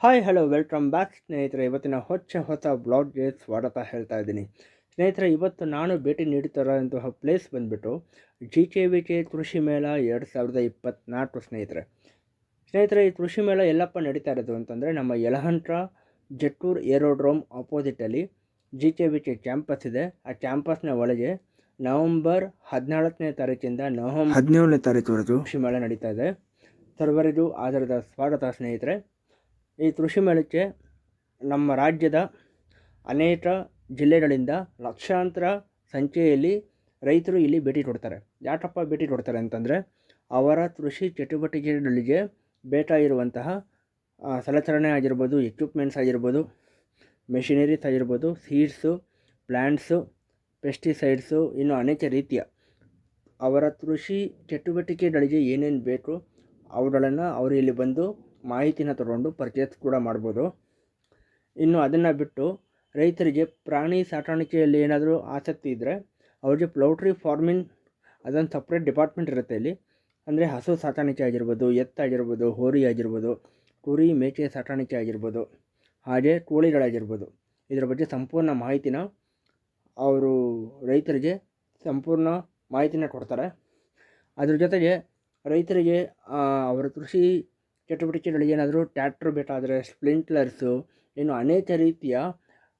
Hi hello welcome back ಸ್ನೇಹಿತರೆ. ಇವತ್ತಿನ ಹೊಸ ಬ್ಲಾಗ್ಗೆ ಸ್ವಾಗತ ಹೇಳ್ತಾ ಇದ್ದೀನಿ. ಸ್ನೇಹಿತರೆ, ಇವತ್ತು ನಾನು ಭೇಟಿ ನೀಡುತ್ತಿರುವಂತಹ ಪ್ಲೇಸ್ ಬಂದುಬಿಟ್ಟು GKVK ಕೃಷಿ ಮೇಳ 2024 ಸ್ನೇಹಿತರೆ, ಈ ಕೃಷಿ ಮೇಳ ಎಲ್ಲಪ್ಪ ನಡೀತಾ ಇರೋದು ಅಂತಂದರೆ ನಮ್ಮ ಯಲಹಂಕ ಜಟ್ಟೂರ್ ಏರೋಡ್ರೋಮ್ ಆಪೋಸಿಟಲ್ಲಿ GKVK ಕ್ಯಾಂಪಸ್ ಇದೆ. ಆ ಕ್ಯಾಂಪಸ್ನ ಒಳಗೆ ನವಂಬರ್ 14ನೇ ತಾರೀಕಿಂದ ನವಂಬರ್ 17ನೇ ತಾರೀಕುವರೆಗೂ ಕೃಷಿ ಮೇಳ ನಡೀತಾ ಇದೆ. ಸರ್ವರಿಗೂ ಆಧಾರದ ಸ್ವಾಗತ ಸ್ನೇಹಿತರೆ. ಈ ಕೃಷಿ ಮೇಳಕ್ಕೆ ನಮ್ಮ ರಾಜ್ಯದ ಅನೇಕ ಜಿಲ್ಲೆಗಳಿಂದ ಲಕ್ಷಾಂತರ ಸಂಖ್ಯೆಯಲ್ಲಿ ರೈತರು ಇಲ್ಲಿ ಭೇಟಿ ಕೊಡ್ತಾರೆ. ಯಾಕಪ್ಪ ಭೇಟಿ ಕೊಡ್ತಾರೆ ಅಂತಂದರೆ, ಅವರ ಕೃಷಿ ಚಟುವಟಿಕೆಗಳಿಗೆ ಬೇಕಾಗಿರುವಂತಹ ಸಲಕರಣೆ ಆಗಿರ್ಬೋದು, ಎಕ್ವಿಪ್ಮೆಂಟ್ಸ್ ಆಗಿರ್ಬೋದು, ಮೆಷಿನರೀಸ್ ಆಗಿರ್ಬೋದು, ಸೀಡ್ಸು, ಪ್ಲ್ಯಾಂಟ್ಸು, ಪೆಸ್ಟಿಸೈಡ್ಸು, ಇನ್ನು ಅನೇಕ ರೀತಿಯ ಅವರ ಕೃಷಿ ಚಟುವಟಿಕೆಗಳಿಗೆ ಏನೇನು ಬೇಕು ಅವುಗಳನ್ನು ಅವರು ಇಲ್ಲಿ ಬಂದು ಮಾಹಿತಿನ ತಗೊಂಡು ಪರ್ಚೇಸ್ ಕೂಡ ಮಾಡ್ಬೋದು. ಇನ್ನು ಅದನ್ನು ಬಿಟ್ಟು ರೈತರಿಗೆ ಪ್ರಾಣಿ ಸಾಕಾಣಿಕೆಯಲ್ಲಿ ಏನಾದರೂ ಆಸಕ್ತಿ ಇದ್ದರೆ ಅವ್ರಿಗೆ ಪೌಲ್ಟ್ರಿ ಫಾರ್ಮಿಂಗ್ ಅದೊಂದು ಸಪ್ರೇಟ್ ಡಿಪಾರ್ಟ್ಮೆಂಟ್ ಇರುತ್ತೆ ಇಲ್ಲಿ. ಅಂದರೆ ಹಸು ಸಾಕಾಣಿಕೆ ಆಗಿರ್ಬೋದು, ಎತ್ತಾಗಿರ್ಬೋದು, ಹೋರಿ ಆಗಿರ್ಬೋದು, ಕುರಿ ಮೇಕೆ ಸಾಕಾಣಿಕೆ ಆಗಿರ್ಬೋದು, ಹಾಗೆ ಕೋಳಿಗಳಾಗಿರ್ಬೋದು, ಇದರ ಬಗ್ಗೆ ಸಂಪೂರ್ಣ ಮಾಹಿತಿನ ಅವರು ರೈತರಿಗೆ ಸಂಪೂರ್ಣ ಮಾಹಿತಿನ ಕೊಡ್ತಾರೆ. ಅದ್ರ ಜೊತೆಗೆ ರೈತರಿಗೆ ಅವರ ಕೃಷಿ ಚಟುವಟಿಕೆಗಳಿಗೆ ಏನಾದರೂ ಟ್ರ್ಯಾಕ್ಟ್ರ್ ಬೇಕಾದರೆ ಸ್ಪ್ರಿಂಕ್ಲರ್ಸು, ಇನ್ನು ಅನೇಕ ರೀತಿಯ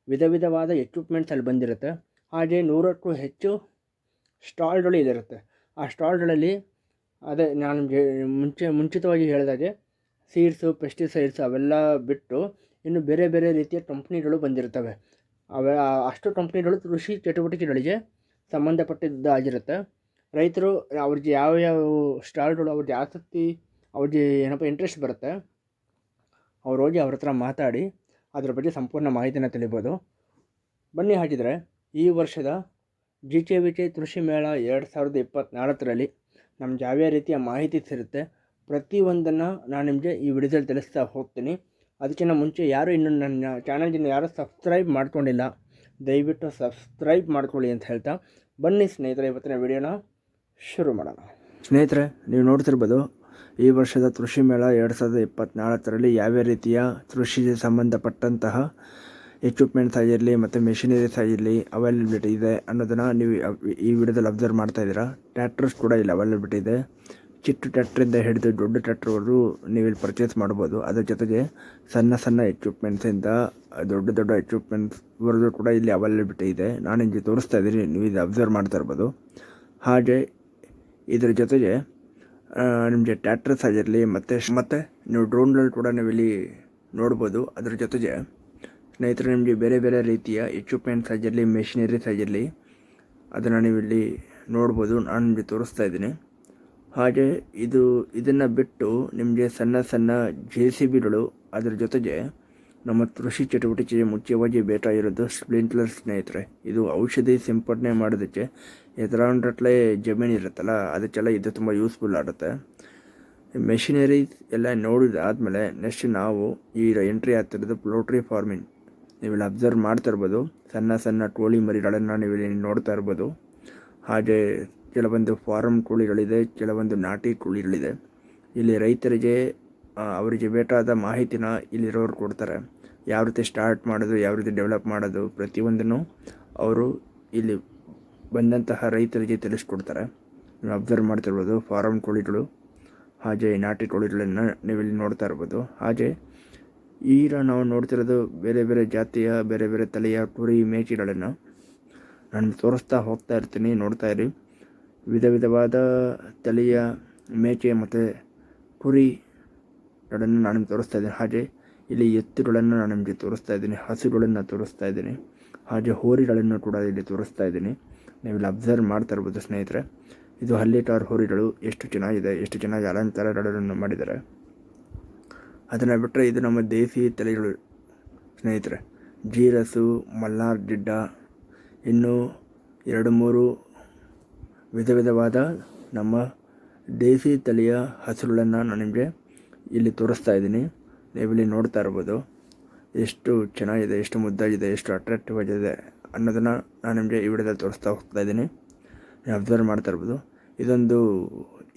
ವಿಧವಾದ ಎಕ್ವಿಪ್ಮೆಂಟ್ಸ್ ಅಲ್ಲಿ ಬಂದಿರುತ್ತೆ. ಹಾಗೆ 100ಕ್ಕೂ ಹೆಚ್ಚು ಸ್ಟಾಲ್ಗಳು ಇಲ್ಲಿರುತ್ತೆ. ಆ ಸ್ಟಾಲ್ಗಳಲ್ಲಿ ಅದೇ ನಾನು ನಿಮಗೆ ಮುಂಚಿತವಾಗಿ ಹೇಳಿದಾಗೆ ಸೀಡ್ಸು, ಪೆಸ್ಟಿಸೈಡ್ಸ್ ಅವೆಲ್ಲ ಬಿಟ್ಟು ಇನ್ನು ಬೇರೆ ಬೇರೆ ರೀತಿಯ ಕಂಪ್ನಿಗಳು ಬಂದಿರ್ತವೆ. ಅಷ್ಟು ಕಂಪ್ನಿಗಳು ಕೃಷಿ ಚಟುವಟಿಕೆಗಳಿಗೆ ಸಂಬಂಧಪಟ್ಟಿದ್ದಾಗಿರುತ್ತೆ. ರೈತರು ಅವ್ರಿಗೆ ಯಾವ್ಯಾವ ಸ್ಟಾಲ್ಗಳು ಅವ್ರಿಗೆ ಆಸಕ್ತಿ, ಅವ್ರಿಗೆ ಏನಪ್ಪ ಇಂಟ್ರೆಸ್ಟ್ ಬರುತ್ತೆ, ಅವ್ರು ಹೋಗಿ ಅವ್ರ ಹತ್ರ ಮಾತಾಡಿ ಅದ್ರ ಬಗ್ಗೆ ಸಂಪೂರ್ಣ ಮಾಹಿತಿನ ತಿಳಿಬೋದು. ಬನ್ನಿ, ಹಾಗಿದ್ರೆ ಈ ವರ್ಷದ GKVK ಕೃಷಿ ಮೇಳ 2024ರಲ್ಲಿ ನಮ್ಗೆ ಯಾವ್ಯಾವ ರೀತಿಯ ಮಾಹಿತಿ ಸಿಗುತ್ತೆ ಪ್ರತಿಯೊಂದನ್ನು ನಾನು ನಿಮಗೆ ಈ ವಿಡಿಯೋದಲ್ಲಿ ತಿಳಿಸ್ತಾ ಹೋಗ್ತೀನಿ. ಅದಕ್ಕಿಂತ ಮುಂಚೆ ಯಾರು ಇನ್ನೂ ನನ್ನ ಚಾನಲ್ಗಿನ್ನು ಯಾರು ಸಬ್ಸ್ಕ್ರೈಬ್ ಮಾಡ್ಕೊಂಡಿಲ್ಲ, ದಯವಿಟ್ಟು ಸಬ್ಸ್ಕ್ರೈಬ್ ಮಾಡ್ಕೊಳ್ಳಿ ಅಂತ ಹೇಳ್ತಾ ಬನ್ನಿ ಸ್ನೇಹಿತರೆ, ಇವತ್ತಿನ ವಿಡಿಯೋನ ಶುರು ಮಾಡೋಣ. ಸ್ನೇಹಿತರೆ, ನೀವು ನೋಡ್ತಿರ್ಬೋದು ಈ ವರ್ಷದ ಕೃಷಿ ಮೇಳ 2024ರಲ್ಲಿ ಯಾವ್ಯಾವ ರೀತಿಯ ಕೃಷಿಗೆ ಸಂಬಂಧಪಟ್ಟಂತಹ ಎಕ್ವಿಪ್ಮೆಂಟ್ಸ್ ಆಗಿರಲಿ ಮತ್ತು ಮೆಷಿನರೀಸ್ ಆಗಿರಲಿ ಅವೈಲಬಿಲಿಟಿ ಇದೆ ಅನ್ನೋದನ್ನು ನೀವು ಈ ವಿಡಿಯೋದಲ್ಲಿ ಅಬ್ಸರ್ವ್ ಮಾಡ್ತಾ ಇದ್ದೀರಾ. ಟ್ರ್ಯಾಕ್ಟರ್ಸ್ ಕೂಡ ಇಲ್ಲಿ ಅವೈಲಬಿಲಿಟಿ ಇದೆ. ಚಿಕ್ಕ ಟ್ರ್ಯಾಕ್ಟ್ರಿಂದ ಹಿಡಿದು ದೊಡ್ಡ ಟ್ರ್ಯಾಕ್ಟರ್ವರೆಗೂ ನೀವು ಇಲ್ಲಿ ಪರ್ಚೇಸ್ ಮಾಡ್ಬೋದು. ಅದರ ಜೊತೆಗೆ ಸಣ್ಣ ಎಕ್ವಿಪ್ಮೆಂಟ್ಸಿಂದ ದೊಡ್ಡ ಎಕ್ವಿಪ್ಮೆಂಟ್ಸ್ವರೆಗೂ ಕೂಡ ಇಲ್ಲಿ ಅವೈಲಬಿಲಿಟಿ ಇದೆ. ನಾನು ಇಲ್ಲಿ ತೋರಿಸ್ತಾ ಇದ್ದೀನಿ, ನೀವು ಇದು ಅಬ್ಸರ್ವ್ ಮಾಡ್ತಾ ಇರ್ಬೋದು. ಹಾಗೆ ಇದರ ಜೊತೆಗೆ ನಿಮಗೆ ಟ್ರ್ಯಾಕ್ಟರ್ಸ್ ಆಗಿರಲಿ ಮತ್ತು ನೀವು ಡ್ರೋನ್ಗಳು ಕೂಡ ನೀವು ಇಲ್ಲಿ ನೋಡ್ಬೋದು. ಅದ್ರ ಜೊತೆಗೆ ಸ್ನೇಹಿತರೆ, ನಿಮಗೆ ಬೇರೆ ಬೇರೆ ರೀತಿಯ ಎಕ್ವಿಪ್ಮೆಂಟ್ಸ್ ಆಗಿರಲಿ, ಮೆಷಿನರೀಸ್ ಆಗಿರಲಿ, ಅದನ್ನು ನೀವು ಇಲ್ಲಿ ನೋಡ್ಬೋದು. ನಾನು ನಿಮಗೆ ತೋರಿಸ್ತಾ ಇದ್ದೀನಿ. ಹಾಗೆ ಇದನ್ನು ಬಿಟ್ಟು ನಿಮಗೆ ಸಣ್ಣ JCBಗಳು, ಅದರ ಜೊತೆಗೆ ನಮ್ಮ ಕೃಷಿ ಚಟುವಟಿಕೆಗೆ ಮುಖ್ಯವಾಗಿ ಬೇಕಾಗಿರೋದು ಸ್ಪ್ರಿಂಕ್ಲರ್ ಸ್ನೇಹಿತರೆ. ಇದು ಔಷಧಿ ಸಿಂಪಡಣೆ ಮಾಡೋದಕ್ಕೆ ಎದುರಾಂಡ್ರಟ್ಲೆ ಜಮೀನು ಇರುತ್ತಲ್ಲ, ಅದಕ್ಕೆಲ್ಲ ಇದು ತುಂಬ ಯೂಸ್ಫುಲ್ ಆಗುತ್ತೆ. ಮೆಷಿನರೀಸ್ ಎಲ್ಲ ನೋಡಿದಾದ್ಮೇಲೆ ನೆಕ್ಸ್ಟ್ ನಾವು ಈಗ ಎಂಟ್ರಿ ಆಗ್ತಿರೋದು ಪೌಲ್ಟ್ರಿ ಫಾರ್ಮಿಂಗ್. ನೀವಿಲ್ಲಿ ಅಬ್ಸರ್ವ್ ಮಾಡ್ತಾ ಇರ್ಬೋದು. ಸಣ್ಣ ಕೋಳಿ ಮರಿಗಳನ್ನು ನೀವು ಇಲ್ಲಿ ನೋಡ್ತಾ ಇರ್ಬೋದು. ಹಾಗೆ ಕೆಲವೊಂದು ಫಾರಮ್ ಕೋಳಿಗಳಿದೆ, ಕೆಲವೊಂದು ನಾಟಿ ಕೋಳಿಗಳಿದೆ. ಇಲ್ಲಿ ರೈತರಿಗೆ ಅವರಿಗೆ ಬೇಕಾದ ಮಾಹಿತಿನ ಇಲ್ಲಿರೋರು ಕೊಡ್ತಾರೆ. ಯಾವ ರೀತಿ ಸ್ಟಾರ್ಟ್ ಮಾಡೋದು, ಯಾವ ರೀತಿ ಡೆವಲಪ್ ಮಾಡೋದು, ಪ್ರತಿಯೊಂದನ್ನು ಅವರು ಇಲ್ಲಿ ಬಂದಂತಹ ರೈತರಿಗೆ ತಿಳಿಸ್ಕೊಡ್ತಾರೆ. ನೀವು ಅಬ್ಸರ್ವ್ ಮಾಡ್ತಿರ್ಬೋದು ಫಾರಮ್ ಕೋಳಿಗಳು, ಹಾಗೆ ನಾಟಿ ಕೋಳಿಗಳನ್ನು ನೀವಿಲ್ಲಿ ನೋಡ್ತಾ ಇರ್ಬೋದು. ಹಾಗೆ ಈಗ ನಾವು ನೋಡ್ತಿರೋದು ಬೇರೆ ಬೇರೆ ಜಾತಿಯ, ಬೇರೆ ಬೇರೆ ತಲೆಯ ಕುರಿ ಮೇಕೆಗಳನ್ನು ನಾನು ತೋರಿಸ್ತಾ ಹೋಗ್ತಾ ಇರ್ತೀನಿ, ನೋಡ್ತಾ ಇರಿ. ವಿಧವಾದ ತಲೆಯ ಮೇಕೆ ಮತ್ತು ಕುರಿಗಳನ್ನು ನಾನು ನಿಮ್ಗೆ ತೋರಿಸ್ತಾ ಇದ್ದೀನಿ. ಹಾಗೆ ಇಲ್ಲಿ ಎತ್ತುಗಳನ್ನು ನಾನು ನಿಮಗೆ ತೋರಿಸ್ತಾ ಇದ್ದೀನಿ, ಹಸುಗಳನ್ನು ತೋರಿಸ್ತಾ ಇದ್ದೀನಿ, ಹಾಗೆ ಹೋರಿಗಳನ್ನು ಕೂಡ ಇಲ್ಲಿ ತೋರಿಸ್ತಾ ಇದ್ದೀನಿ. ನೀವಿಲ್ಲಿ ಅಬ್ಸರ್ವ್ ಮಾಡ್ತಾ ಇರ್ಬೋದು ಸ್ನೇಹಿತರೆ. ಇದು ಹಳ್ಳಿಕಾರ್ ಹೋರಿಗಳು, ಎಷ್ಟು ಚೆನ್ನಾಗಿ ಅಲಂಕಾರಗಳನ್ನು ಮಾಡಿದ್ದಾರೆ. ಅದನ್ನು ಬಿಟ್ಟರೆ ಇದು ನಮ್ಮ ದೇಸಿ ತಳಿಗಳು ಸ್ನೇಹಿತರೆ. ಜೀರಸು, ಮಲ್ನಾರ್ ಗಿಡ್ಡ, ಇನ್ನೂ 2-3 ವಿಧವಾದ ನಮ್ಮ ದೇಸಿ ತಳಿಯ ಹಸುಗಳನ್ನು ನಾನು ನಿಮಗೆ ಇಲ್ಲಿ ತೋರಿಸ್ತಾ ಇದ್ದೀನಿ. ನೀವಿಲ್ಲಿ ನೋಡ್ತಾ ಇರ್ಬೋದು ಎಷ್ಟು ಚೆನ್ನಾಗಿದೆ, ಎಷ್ಟು ಮುದ್ದಾಗಿದೆ, ಎಷ್ಟು ಅಟ್ರಾಕ್ಟಿವ್ ಆಗಿದೆ ಅನ್ನೋದನ್ನು ನಾನು ನಿಮಗೆ ಈ ವಿಡಿಯೋದಲ್ಲಿ ತೋರಿಸ್ತಾ ಹೋಗ್ತಾ ಇದ್ದೀನಿ. ನೀವು ಅಬ್ಸರ್ವ್ ಮಾಡ್ತಾ ಇರ್ಬೋದು. ಇದೊಂದು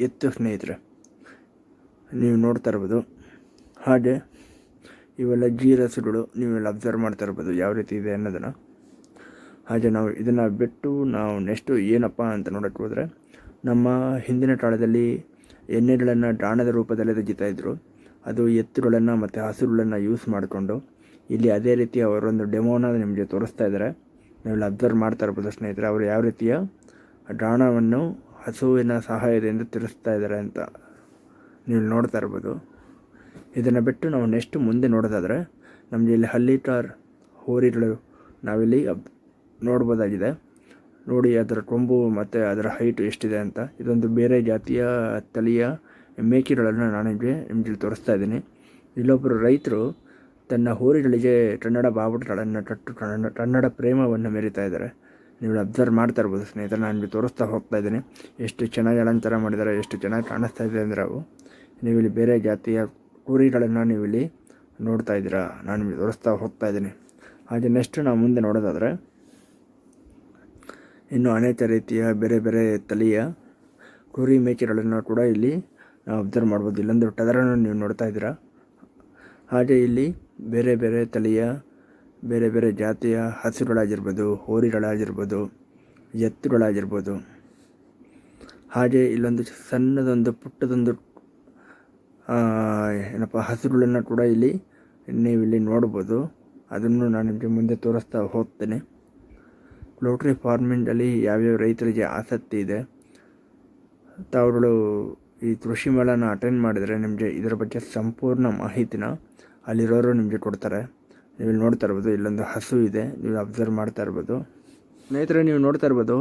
ಎತ್ತು ಸ್ನೇಹಿತರೆ, ನೀವು ನೋಡ್ತಾ ಇರ್ಬೋದು. ಹಾಗೆ ಇವೆಲ್ಲ ಜೀರಸುಗಳು ನೀವೆಲ್ಲ ಅಬ್ಸರ್ವ್ ಮಾಡ್ತಾ ಇರ್ಬೋದು ಯಾವ ರೀತಿ ಇದೆ ಅನ್ನೋದನ್ನು. ಹಾಗೆ ನಾವು ಇದನ್ನು ಬಿಟ್ಟು ನಾವು ನೆಕ್ಸ್ಟು ಏನಪ್ಪ ಅಂತ ನೋಡೋಕ್ಕೆ ಹೋದರೆ, ನಮ್ಮ ಹಿಂದಿನ ಕಾಲದಲ್ಲಿ ಎಣ್ಣೆಗಳನ್ನು ದಾಣದ ರೂಪದಲ್ಲಿ ತೆಗಿತಾಯಿದ್ರು. ಅದು ಎತ್ತುಗಳನ್ನು ಮತ್ತು ಹಸುಗಳನ್ನು ಯೂಸ್ ಮಾಡಿಕೊಂಡು ಇಲ್ಲಿ ಅದೇ ರೀತಿ ಅವರೊಂದು ಡೆಮೋನ ನಿಮಗೆ ತೋರಿಸ್ತಾ ಇದ್ದಾರೆ. ನೀವೆಲ್ಲ ಅಬ್ಸರ್ವ್ ಮಾಡ್ತಾ ಇರ್ಬೋದು ಸ್ನೇಹಿತರೆ, ಅವರು ಯಾವ ರೀತಿಯ ದಾಣವನ್ನು ಹಸುವಿನ ಸಹಾಯದಿಂದ ತಿರ್ಸ್ತಾ ಇದ್ದಾರೆ ಅಂತ ನೀವು ನೋಡ್ತಾ ಇರ್ಬೋದು. ಇದನ್ನು ಬಿಟ್ಟು ನಾವು ನೆಕ್ಸ್ಟ್ ಮುಂದೆ ನೋಡೋದಾದರೆ, ನಮಗೆ ಇಲ್ಲಿ ಹಲ್ಲಿಕಾರ್ ಹೋರಿಗಳು ನಾವಿಲ್ಲಿ ನೋಡ್ಬೋದಾಗಿದೆ. ನೋಡಿ ಅದರ ಕೊಂಬು ಮತ್ತು ಅದರ ಹೈಟು ಎಷ್ಟಿದೆ ಅಂತ. ಇದೊಂದು ಬೇರೆ ಜಾತಿಯ ತಳಿಯ ಮೇಕೆಗಳನ್ನು ನಾನು ನಿಮಗೆ ತೋರಿಸ್ತಾ ಇದ್ದೀನಿ. ಇಲ್ಲೊಬ್ಬರು ರೈತರು ತನ್ನ ಹೋರಿಗಳಿಗೆ ಕನ್ನಡ ಬಾವುಟಗಳನ್ನು ಕಟ್ಟು ಕನ್ನಡ ಪ್ರೇಮವನ್ನು ಮೆರೀತಾ ಇದ್ದಾರೆ. ನೀವು ಅಬ್ಸರ್ವ್ ಮಾಡ್ತಾ ಇರ್ಬೋದು ಸ್ನೇಹಿತರೆ, ನಾನು ನಿಮಗೆ ತೋರಿಸ್ತಾ ಹೋಗ್ತಾ ಇದ್ದೀನಿ. ಎಷ್ಟು ಚೆನ್ನಾಗಿ ಅಲಂಕಾರ ಮಾಡಿದ್ದಾರೆ, ಎಷ್ಟು ಚೆನ್ನಾಗಿ ಕಾಣಿಸ್ತಾ ಇದೆ ಅಂದರೆ ಅವು. ನೀವಿಲ್ಲಿ ಬೇರೆ ಜಾತಿಯ ಕುರಿಗಳನ್ನು ನೀವಿಲ್ಲಿ ನೋಡ್ತಾ ಇದ್ದೀರಾ, ನಾನು ನಿಮಗೆ ತೋರಿಸ್ತಾ ಹೋಗ್ತಾ ಇದ್ದೀನಿ. ಹಾಗೆ ನೆಕ್ಸ್ಟ್ ನಾವು ಮುಂದೆ ನೋಡೋದಾದರೆ, ಇನ್ನು ಅನೇಕ ರೀತಿಯ ಬೇರೆ ಬೇರೆ ತಳಿಯ ಕುರಿ ಮೇಕೆಗಳನ್ನು ಕೂಡ ಇಲ್ಲಿ ನಾವು ಅಬ್ಸರ್ವ್ ಮಾಡ್ಬೋದು. ಇಲ್ಲೊಂದು ಟಗರನ್ನು ನೀವು ನೋಡ್ತಾ ಇದ್ದೀರಾ. ಹಾಗೆ ಇಲ್ಲಿ ಬೇರೆ ಬೇರೆ ತಳಿಯ ಬೇರೆ ಬೇರೆ ಜಾತಿಯ ಹಸುಗಳಾಗಿರ್ಬೋದು, ಹೋರಿಗಳಾಗಿರ್ಬೋದು, ಎತ್ತುಗಳಾಗಿರ್ಬೋದು. ಹಾಗೆ ಇಲ್ಲೊಂದು ಸಣ್ಣದೊಂದು ಪುಟ್ಟದೊಂದು ಹಸುಗಳನ್ನು ಕೂಡ ನೀವಿಲ್ಲಿ ನೋಡ್ಬೋದು. ಅದನ್ನು ನಾನು ನಿಮಗೆ ಮುಂದೆ ತೋರಿಸ್ತಾ ಹೋಗ್ತೇನೆ. ಪೌಲ್ಟ್ರಿ ಫಾರ್ಮಿಂಗಲ್ಲಿ ಯಾವ್ಯಾವ ರೈತರಿಗೆ ಆಸಕ್ತಿ ಇದೆ, ತಾವುಗಳು ಈ ಕೃಷಿ ಮೇಳನ ಅಟೆಂಡ್ ಮಾಡಿದರೆ ನಿಮಗೆ ಇದರ ಬಗ್ಗೆ ಸಂಪೂರ್ಣ ಮಾಹಿತಿನ ಅಲ್ಲಿರೋರು ನಿಮಗೆ ಕೊಡ್ತಾರೆ. ನೀವು ನೋಡ್ತಾ ಇರ್ಬೋದು, ಇಲ್ಲೊಂದು ಹಸು ಇದೆ, ನೀವು ಅಬ್ಸರ್ವ್ ಮಾಡ್ತಾ ಇರ್ಬೋದು ಸ್ನೇಹಿತರೆ. ನೀವು ನೋಡ್ತಾ ಇರ್ಬೋದು,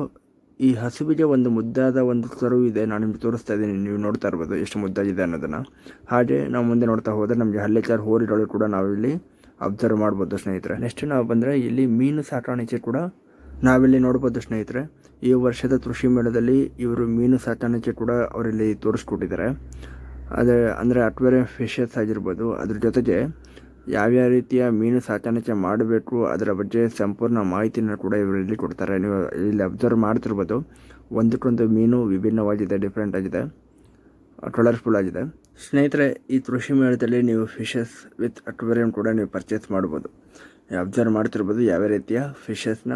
ಈ ಹಸುವಿಗೆ ಒಂದು ಮುದ್ದಾದ ಒಂದು ಕರು ಇದೆ, ನಾನು ನಿಮಗೆ ತೋರಿಸ್ತಾ ಇದ್ದೀನಿ. ನೀವು ನೋಡ್ತಾ ಇರ್ಬೋದು ಎಷ್ಟು ಮುದ್ದಾಗಿದೆ ಅನ್ನೋದನ್ನು. ಹಾಗೆ ನಾವು ಮುಂದೆ ನೋಡ್ತಾ ಹೋದರೆ ನಮಗೆ ಹಳ್ಳಿಕಾರ್ ಹೋರಿಗಳು ಕೂಡ ನಾವಿಲ್ಲಿ ಅಬ್ಸರ್ವ್ ಮಾಡ್ಬೋದು ಸ್ನೇಹಿತರೆ. ನೆಕ್ಸ್ಟ್ ನಾವು ಬಂದರೆ ಇಲ್ಲಿ ಮೀನು ಸಾಕಾಣಿಕೆ ಕೂಡ ನಾವಿಲ್ಲಿ ನೋಡ್ಬೋದು ಸ್ನೇಹಿತರೆ. ಈ ವರ್ಷದ ಕೃಷಿ ಮೇಳದಲ್ಲಿ ಇವರು ಮೀನು ಸಾಕಾಣಿಕೆ ಕೂಡ ಅವರಲ್ಲಿ ತೋರಿಸ್ಕೊಟ್ಟಿದ್ದಾರೆ. ಅದೇ ಅಂದರೆ ಅಕ್ವೇರಿಯಂ ಫಿಶಸ್ ಆಗಿರ್ಬೋದು, ಅದ್ರ ಜೊತೆಗೆ ಯಾವ್ಯಾವ ರೀತಿಯ ಮೀನು ಸಾಕಾಣಿಕೆ ಮಾಡಬೇಕು ಅದರ ಬಗ್ಗೆ ಸಂಪೂರ್ಣ ಮಾಹಿತಿಯನ್ನು ಕೂಡ ಇವರಲ್ಲಿ ಕೊಡ್ತಾರೆ. ನೀವು ಇಲ್ಲಿ ಅಬ್ಸರ್ವ್ ಮಾಡ್ತಿರ್ಬೋದು, ಒಂದಕ್ಕೊಂದು ಮೀನು ವಿಭಿನ್ನವಾಗಿದೆ, ಡಿಫ್ರೆಂಟ್ ಆಗಿದೆ, ಕಲರ್ಫುಲ್ ಆಗಿದೆ ಸ್ನೇಹಿತರೆ. ಈ ಕೃಷಿ ಮೇಳದಲ್ಲಿ ನೀವು ಫಿಶಸ್ ವಿತ್ ಅಕ್ವೇರಿಯಂ ಕೂಡ ನೀವು ಪರ್ಚೇಸ್ ಮಾಡ್ಬೋದು. ಅಬ್ಸರ್ವ್ ಮಾಡ್ತಿರ್ಬೋದು ಯಾವ ರೀತಿಯ ಫಿಶಸ್ನ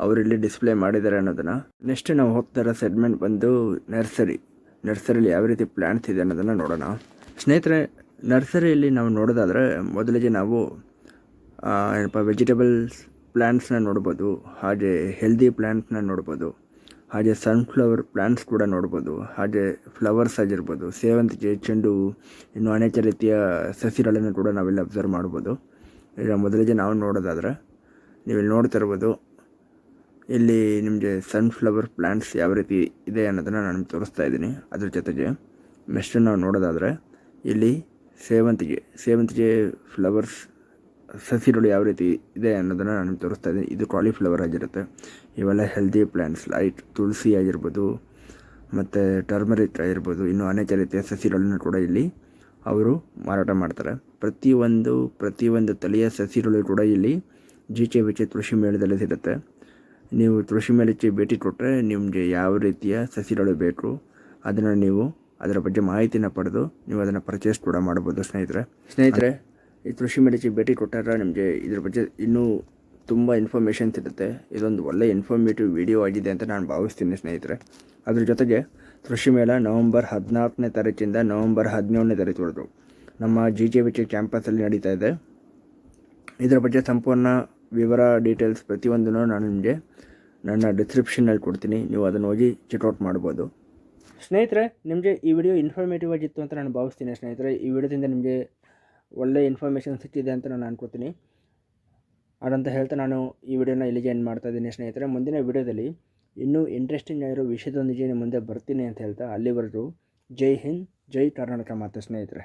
ಅವರಿಲ್ಲಿ ಡಿಸ್ಪ್ಲೇ ಮಾಡಿದ್ದಾರೆ ಅನ್ನೋದನ್ನು. ನೆಕ್ಸ್ಟ್ ನಾವು ಹೋಗ್ತಾ ಇರೋ ಸೆಗ್ಮೆಂಟ್ ಬಂದು ನರ್ಸರಿಲಿ ಯಾವ ರೀತಿ ಪ್ಲ್ಯಾಂಟ್ಸ್ ಇದೆ ಅನ್ನೋದನ್ನು ನೋಡೋಣ ಸ್ನೇಹಿತರೆ. ನರ್ಸರಿಯಲ್ಲಿ ನಾವು ನೋಡೋದಾದರೆ ಮೊದಲಿಗೆ ನಾವು ವೆಜಿಟೇಬಲ್ಸ್ ಪ್ಲ್ಯಾಂಟ್ಸ್ನ ನೋಡ್ಬೋದು, ಹಾಗೆ ಹೆಲ್ದಿ ಪ್ಲ್ಯಾಂಟ್ಸ್ನ ನೋಡ್ಬೋದು, ಹಾಗೆ ಸನ್ಫ್ಲವರ್ ಪ್ಲ್ಯಾಂಟ್ಸ್ ಕೂಡ ನೋಡ್ಬೋದು, ಹಾಗೆ ಫ್ಲವರ್ಸ್ ಆಗಿರ್ಬೋದು, ಸೇವಂತಿಗೆ, ಚೆಂಡು ಹೂವು, ಇನ್ನೂ ಅನೇಕ ರೀತಿಯ ಸಸಿಗಳನ್ನು ಕೂಡ ನಾವಿಲ್ಲಿ ಅಬ್ಸರ್ವ್ ಮಾಡ್ಬೋದು. ಈಗ ಮೊದಲಿಗೆ ನಾವು ನೋಡೋದಾದರೆ ನೀವಿಲ್ಲಿ ನೋಡ್ತಾ ಇರ್ಬೋದು, ಇಲ್ಲಿ ನಿಮಗೆ ಸನ್ಫ್ಲವರ್ ಪ್ಲ್ಯಾಂಟ್ಸ್ ಯಾವ ರೀತಿ ಇದೆ ಅನ್ನೋದನ್ನು ನಾನು ನಿಮ್ಗೆ ತೋರಿಸ್ತಾ ಇದ್ದೀನಿ. ಅದ್ರ ಜೊತೆಗೆ ನೆಕ್ಸ್ಟ್ ನಾವು ನೋಡೋದಾದರೆ ಇಲ್ಲಿ ಸೇವಂತಿಗೆ ಫ್ಲವರ್ಸ್ ಸಸಿಗಳು ಯಾವ ರೀತಿ ಇದೆ ಅನ್ನೋದನ್ನು ನಾನು ನಿಮ್ಗೆ ತೋರಿಸ್ತಾ ಇದ್ದೀನಿ. ಇದು ಕಾಲಿಫ್ಲವರ್ ಆಗಿರುತ್ತೆ. ಇವೆಲ್ಲ ಹೆಲ್ದಿ ಪ್ಲ್ಯಾಂಟ್ಸ್, ಲೈಟ್ ತುಳಸಿ ಆಗಿರ್ಬೋದು ಮತ್ತು ಟರ್ಮರಿಕ್ ಆಗಿರ್ಬೋದು, ಇನ್ನೂ ಅನೇಕ ರೀತಿಯ ಸಸಿಗಳನ್ನು ಕೂಡ ಇಲ್ಲಿ ಅವರು ಮಾರಾಟ ಮಾಡ್ತಾರೆ. ಪ್ರತಿಯೊಂದು ತಳಿಯ ಸಸಿಗಳು ಕೂಡ ಇಲ್ಲಿ GKVK ಕೃಷಿ ಮೇಳದಲ್ಲಿ ಸಿಗುತ್ತೆ. ನೀವು ಕೃಷಿ ಮೇಳಕ್ಕೆ ಭೇಟಿ ಕೊಟ್ಟರೆ ನಿಮಗೆ ಯಾವ ರೀತಿಯ ಸಸಿಗಳು ಬೇಕು ಅದನ್ನು ನೀವು ಅದರ ಬಗ್ಗೆ ಮಾಹಿತಿನ ಪಡೆದು ನೀವು ಅದನ್ನು ಪರ್ಚೇಸ್ ಕೂಡ ಮಾಡ್ಬೋದು ಸ್ನೇಹಿತರೆ. ಈ ಕೃಷಿ ಮೇಳಕ್ಕೆ ಭೇಟಿ ಕೊಟ್ಟಾಗ ನಿಮಗೆ ಇದ್ರ ಬಗ್ಗೆ ಇನ್ನೂ ತುಂಬ ಇನ್ಫಾರ್ಮೇಷನ್ಸ್ ಇರುತ್ತೆ. ಇದೊಂದು ಒಳ್ಳೆಯ ಇನ್ಫಾರ್ಮೇಟಿವ್ ವಿಡಿಯೋ ಆಗಿದೆ ಅಂತ ನಾನು ಭಾವಿಸ್ತೀನಿ ಸ್ನೇಹಿತರೆ. ಅದ್ರ ಜೊತೆಗೆ ಕೃಷಿ ಮೇಳ ನವಂಬರ್ 14ನೇ ತಾರೀಕಿಂದ ನವಂಬರ್ 17ನೇ ತಾರೀಕುವರೆಗೂ ನಮ್ಮ GKVK ಕ್ಯಾಂಪಸಲ್ಲಿ ನಡೀತಾ ಇದೆ. ಇದರ ಬಗ್ಗೆ ಸಂಪೂರ್ಣ ವಿವರ ಡೀಟೇಲ್ಸ್ ಪ್ರತಿಯೊಂದನ್ನು ನಾನು ನಿಮಗೆ ನನ್ನ ಡಿಸ್ಕ್ರಿಪ್ಷನಲ್ಲಿ ಕೊಡ್ತೀನಿ. ನೀವು ಅದನ್ನು ಹೋಗಿ ಚೆಕ್ಔಟ್ ಮಾಡ್ಬೋದು ಸ್ನೇಹಿತರೆ. ನಿಮಗೆ ಈ ವಿಡಿಯೋ ಇನ್ಫಾರ್ಮೇಟಿವ್ ಆಗಿತ್ತು ಅಂತ ನಾನು ಭಾವಿಸ್ತೀನಿ ಸ್ನೇಹಿತರೆ. ಈ ವಿಡಿಯೋದಿಂದ ನಿಮಗೆ ಒಳ್ಳೆಯ ಇನ್ಫಾರ್ಮೇಷನ್ ಸಿಕ್ಕಿದೆ ಅಂತ ನಾನು ಅನ್ಕೋತೀನಿ. ಅದಂತ ಹೇಳ್ತಾ ನಾನು ಈ ವಿಡಿಯೋನ ಇಲ್ಲಿಗೆ ಎಂಡ್ ಮಾಡ್ತಾ ಇದ್ದೀನಿ ಸ್ನೇಹಿತರೆ. ಮುಂದಿನ ವಿಡಿಯೋದಲ್ಲಿ ಇನ್ನೂ ಇಂಟ್ರೆಸ್ಟಿಂಗ್ ಆಗಿರೋ ವಿಷಯದೊಂದಿಗೆ ಮುಂದೆ ಬರ್ತೀನಿ ಅಂತ ಹೇಳ್ತಾ, ಅಲ್ಲಿವರೆಗೂ ಜೈ ಹಿಂದ್, ಜೈ ಕರ್ನಾಟಕ ಮಾತು ಸ್ನೇಹಿತರೆ.